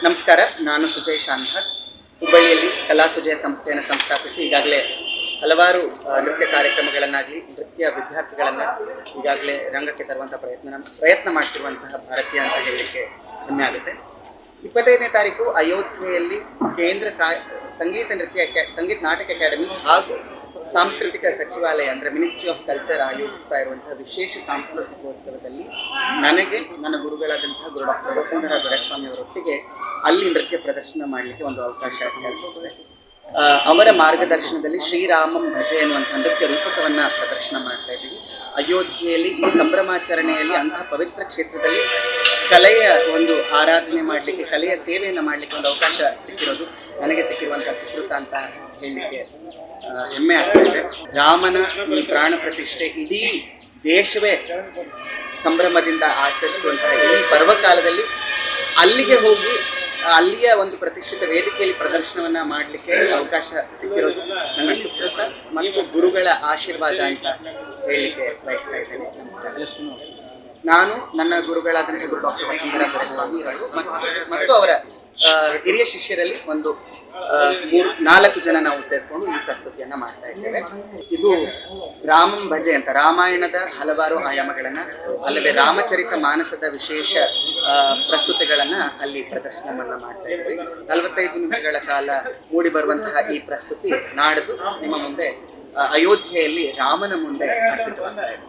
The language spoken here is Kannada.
ನಮಸ್ಕಾರ, ನಾನು ಸುಜಯ್ ಶಾಂತರ್. ಹುಬ್ಬಳ್ಳಿಯಲ್ಲಿ ಕಲಾ ಸುಜಯ ಸಂಸ್ಥೆಯನ್ನು ಸಂಸ್ಥಾಪಿಸಿ ಈಗಾಗಲೇ ಹಲವಾರು ನೃತ್ಯ ಕಾರ್ಯಕ್ರಮಗಳನ್ನಾಗಲಿ ನೃತ್ಯ ವಿದ್ಯಾರ್ಥಿಗಳನ್ನು ಈಗಾಗಲೇ ರಂಗಕ್ಕೆ ತರುವಂಥ ಪ್ರಯತ್ನ ಮಾಡ್ತಿರುವಂತಹ ಭಾರತೀಯ ಅಂತ ಹೇಳಲಿಕ್ಕೆ ಹೆಮ್ಮೆ ಆಗುತ್ತೆ. 25ನೇ ತಾರೀಕು ಅಯೋಧ್ಯೆಯಲ್ಲಿ ಕೇಂದ್ರ ಸಂಗೀತ ನಾಟಕ ಅಕಾಡೆಮಿ ಹಾಗೂ ಸಾಂಸ್ಕೃತಿಕ ಸಚಿವಾಲಯ ಅಂದರೆ ಮಿನಿಸ್ಟ್ರಿ ಆಫ್ ಕಲ್ಚರ್ ಆಯೋಜಿಸ್ತಾ ಇರುವಂತಹ ವಿಶೇಷ ಸಾಂಸ್ಕೃತಿಕೋತ್ಸವದಲ್ಲಿ ನನಗೆ ನನ್ನ ಗುರುಗಳಾದಂತಹ ಗುರು ಡಾಕ್ಟರ್ ವಸುಂಧರಾ ದೊರೆಸ್ವಾಮಿ ಅವರೊಟ್ಟಿಗೆ ಅಲ್ಲಿ ನೃತ್ಯ ಪ್ರದರ್ಶನ ಮಾಡಲಿಕ್ಕೆ ಒಂದು ಅವಕಾಶ ಕಲ್ಪಿಸಿದೆ. ಅವರ ಮಾರ್ಗದರ್ಶನದಲ್ಲಿ ಶ್ರೀರಾಮಂ ಭಜೆ ಎನ್ನುವಂತಹ ನೃತ್ಯ ರೂಪಕವನ್ನು ಪ್ರದರ್ಶನ ಮಾಡ್ತಾ ಇದ್ದೀವಿ. ಅಯೋಧ್ಯೆಯಲ್ಲಿ ಈ ಸಂಭ್ರಮಾಚರಣೆಯಲ್ಲಿ ಅಂತಹ ಪವಿತ್ರ ಕ್ಷೇತ್ರದಲ್ಲಿ ಕಲೆಯ ಒಂದು ಆರಾಧನೆ ಮಾಡಲಿಕ್ಕೆ, ಕಲೆಯ ಸೇವೆಯನ್ನು ಮಾಡಲಿಕ್ಕೆ ಒಂದು ಅವಕಾಶ ಸಿಕ್ಕಿರೋದು ನನಗೆ ಸಿಕ್ಕಿರುವಂತಹ ಸುಕೃತ ಅಂತ ಹೇಳಲಿಕ್ಕೆ ಹೆಮ್ಮೆ ಆಗ್ತಾ ಇದೆ. ರಾಮನ ಈ ಪ್ರಾಣ ಪ್ರತಿಷ್ಠೆ ಇಡೀ ದೇಶವೇ ಸಂಭ್ರಮದಿಂದ ಆಚರಿಸುವಂತಹ ಈ ಪರ್ವಕಾಲದಲ್ಲಿ ಅಲ್ಲಿಗೆ ಹೋಗಿ ಅಲ್ಲಿಯ ಒಂದು ಪ್ರತಿಷ್ಠಿತ ವೇದಿಕೆಯಲ್ಲಿ ಪ್ರದರ್ಶನವನ್ನ ಮಾಡಲಿಕ್ಕೆ ಅವಕಾಶ ಸಿಕ್ಕಿರೋದು ನನ್ನ ಸುಕೃತ ಮತ್ತು ಗುರುಗಳ ಆಶೀರ್ವಾದ ಅಂತ ಹೇಳಲಿಕ್ಕೆ ಬಯಸ್ತಾ ಇದ್ದೇನೆ. ನಮಸ್ಕಾರ. ನಾನು ನನ್ನ ಗುರುಗಳಾದಂತಹ ಗುರು ಡಾಕ್ಟರ್ ವಸುಂಧರಾ ದೊರೆಸ್ವಾಮಿ ಅವರು ಮತ್ತು ಅವರ ಹಿರಿಯ ಶಿಷ್ಯರಲ್ಲಿ ಒಂದು 4 ಜನ ನಾವು ಸೇರ್ಕೊಂಡು ಈ ಪ್ರಸ್ತುತಿಯನ್ನ ಮಾಡ್ತಾ ಇದ್ದೇವೆ. ಇದು ರಾಮಂ ಭಜೆ ಅಂತ ರಾಮಾಯಣದ ಹಲವಾರು ಆಯಾಮಗಳನ್ನ, ಅಲ್ಲದೆ ರಾಮಚರಿತ ಮಾನಸದ ವಿಶೇಷ ಪ್ರಸ್ತುತಿಗಳನ್ನ ಅಲ್ಲಿ ಪ್ರದರ್ಶನವನ್ನ ಮಾಡ್ತಾ ಇದ್ವಿ. 45 ನಿಮಿಷಗಳ ಕಾಲ ಮೂಡಿ ಬರುವಂತಹ ಈ ಪ್ರಸ್ತುತಿ ನಾಡಿದ್ದು ನಿಮ್ಮ ಮುಂದೆ ಅಯೋಧ್ಯೆಯಲ್ಲಿ ರಾಮನ ಮುಂದೆ ಅರ್ಪಿತವಾಗ್ತಾ ಇದೆ.